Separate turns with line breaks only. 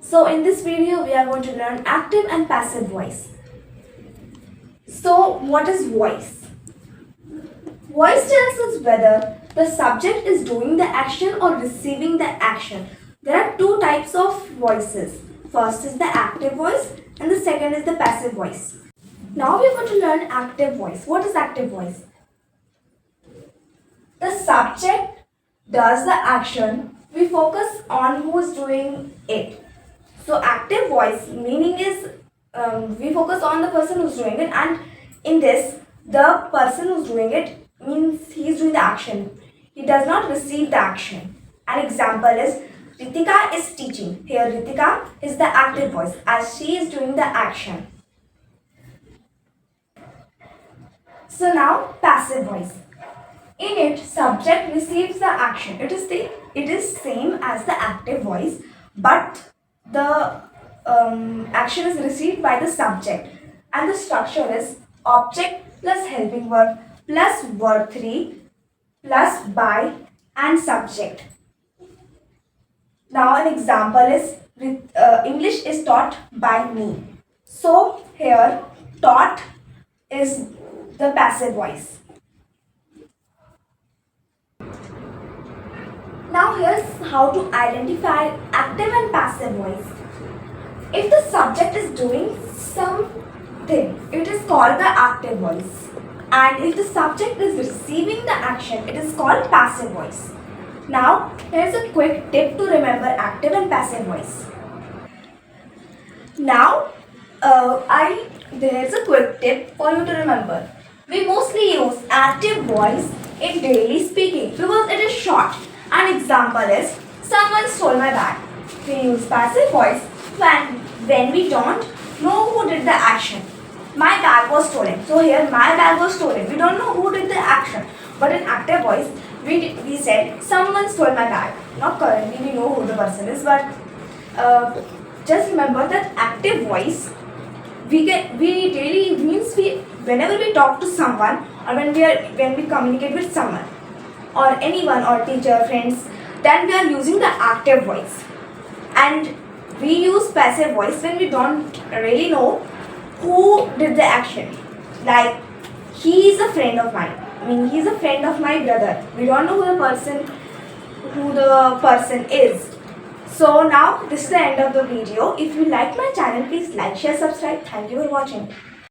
So in this video we are going to learn active and passive voice. So what is voice? Voice tells us whether the subject is doing the action or receiving the action. There are two types of voices. First is the active voice and the second is the passive voice. Now we are going to learn active voice. What is active voice? The subject does the action. We focus on who is doing it. So active voice meaning is we focus on the person who's doing it, and in this the person who's doing it means he is doing the action. He does not receive the action. An example is Ritika is teaching. Here Ritika is the active voice as she is doing the action. So now passive voice. In it, subject receives the action. It is same as the active voice, but the action is received by the subject, and the structure is object plus helping verb plus verb 3 plus by and subject. Now an example is English is taught by me. So here taught is the passive voice. Now here's how to identify active and passive voice. If the subject is doing something, it is called the active voice. And if the subject is receiving the action, it is called passive voice. Now here's a quick tip to remember active and passive voice. Now there's a quick tip for you to remember. We mostly use active voice in daily speaking because it is short. An example is someone stole my bag. We use passive voice when we don't know who did the action. My bag was stolen. So here my bag was stolen. We don't know who did the action. But in active voice, we said someone stole my bag. Not currently we know who the person is, but just remember that active voice whenever we talk to someone or when we communicate with someone or anyone or teacher, friends, then we are using the active voice. And we use passive voice when we don't really know who did the action. Like, he is a friend of mine. He is a friend of my brother. We don't know who the person is. So now this is the end of the video. If you like my channel, please like, share, subscribe. Thank you for watching.